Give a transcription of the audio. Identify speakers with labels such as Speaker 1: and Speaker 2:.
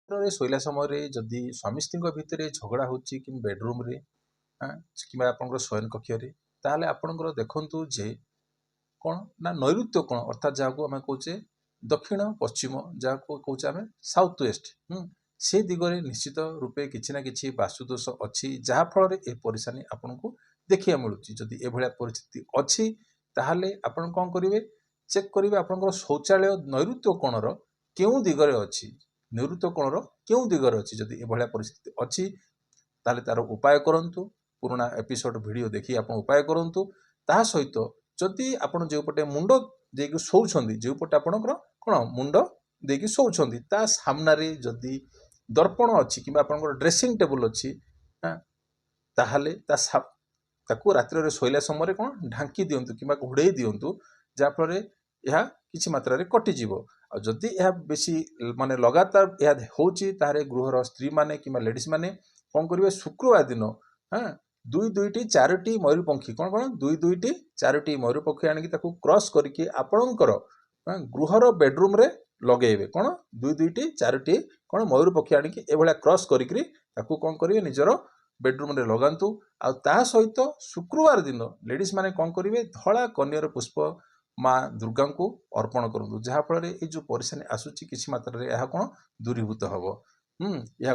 Speaker 1: ରେ ଶୋଇଲା ସମୟରେ ଯଦି ସ୍ୱାମୀ ସ୍ତ୍ରୀଙ୍କ ଭିତରେ ଝଗଡ଼ା ହେଉଛି କି ବେଡରୁମ୍ରେ କିମ୍ବା ଆପଣଙ୍କର ଶୟନ କକ୍ଷରେ, ତାହେଲେ ଆପଣଙ୍କର ଦେଖନ୍ତୁ ଯେ କ'ଣ ନା ନୈଋତ୍ୟ କୋଣ ଅର୍ଥାତ୍ ଯାହାକୁ ଆମେ କହୁଛେ ଦକ୍ଷିଣ ପଶ୍ଚିମ, ଯାହାକୁ କହୁଛେ ଆମେ ସାଉଥ୍ ୱେଷ୍ଟ, ସେ ଦିଗରେ ନିଶ୍ଚିତ ରୂପେ କିଛି ନା କିଛି ବାସ୍ତୁଦୋଷ ଅଛି, ଯାହାଫଳରେ ଏ ପରିଶାନୀ ଆପଣଙ୍କୁ ଦେଖିବାକୁ ମିଳୁଛି। ଯଦି ଏଭଳିଆ ପରିସ୍ଥିତି ଅଛି ତାହେଲେ ଆପଣ କ'ଣ କରିବେ, ଚେକ୍ କରିବେ ଆପଣଙ୍କର ଶୌଚାଳୟ ନୈଋତ୍ୟ କୋଣର କେଉଁ ଦିଗରେ ଅଛି, ନୈଋତ୍ୟ କୋଣର କେଉଁ ଦିଗରେ ଅଛି। ଯଦି ଏଭଳିଆ ପରିସ୍ଥିତି ଅଛି ତାହେଲେ ତାର ଉପାୟ କରନ୍ତୁ, ପୁରୁଣା ଏପିସୋଡ଼ ଭିଡ଼ିଓ ଦେଖି ଆପଣ ଉପାୟ କରନ୍ତୁ। ତାହା ସହିତ ଯଦି ଆପଣ ଯେଉଁପଟେ ମୁଣ୍ଡ ଦେଇକି ଶୋଉଛନ୍ତି, ଯେଉଁପଟେ ଆପଣଙ୍କର କ'ଣ ମୁଣ୍ଡ ଦେଇକି ଶୋଉଛନ୍ତି ତା ସାମ୍ନାରେ ଯଦି ଦର୍ପଣ ଅଛି କିମ୍ବା ଆପଣଙ୍କର ଡ୍ରେସିଂ ଟେବୁଲ ଅଛି, ତାହେଲେ ତାକୁ ରାତ୍ରରେ ଶୋଇଲା ସମୟରେ କ'ଣ ଢାଙ୍କି ଦିଅନ୍ତୁ କିମ୍ବା ଘୋଡ଼େଇ ଦିଅନ୍ତୁ, ଯାହାଫଳରେ ଏହା କିଛି ମାତ୍ରାରେ କଟିଯିବ। ଆଉ ଯଦି ଏହା ବେଶୀ ମାନେ ଲଗାତାର ଏହା ହେଉଛି, ତାହେଲେ ଗୃହର ସ୍ତ୍ରୀମାନେ କିମ୍ବା ଲେଡ଼ିଜ୍ ମାନେ କ'ଣ କରିବେ, ଶୁକ୍ରବାର ଦିନ ଦୁଇଟି ଚାରୋଟି ମୟୂରପଙ୍ଖୀ ଦୁଇଟି ଚାରୋଟି ମୟୂରପଙ୍ଖୀ ଆଣିକି ତାକୁ କ୍ରସ୍ କରିକି ଆପଣଙ୍କର ଗୃହର ବେଡରୁମ୍ରେ ଲଗେଇବେ। କ'ଣ ଦୁଇଟି ଚାରୋଟି କ'ଣ ମୟୂରପକ୍ଷୀ ଆଣିକି ଏଭଳିଆ କ୍ରସ୍ କରିକି ତାକୁ କ'ଣ କରିବେ, ନିଜର ବେଡରୁମ୍ରେ ଲଗାନ୍ତୁ। ଆଉ ତା ସହିତ ଶୁକ୍ରବାର ଦିନ ଲେଡ଼ିଜ୍ ମାନେ କ'ଣ କରିବେ, ଧଳା କନିଅର ପୁଷ୍ପ ମା ଦୁର୍ଗାଙ୍କୁ ଅର୍ପଣ କରନ୍ତୁ, ଯାହାଫଳରେ ଏଇ ଯେଉଁ ପରିଶାନୀ ଆସୁଛି କିଛି ମାତ୍ରାରେ ଏହା କ'ଣ ଦୂରୀଭୂତ ହେବ। ଏହା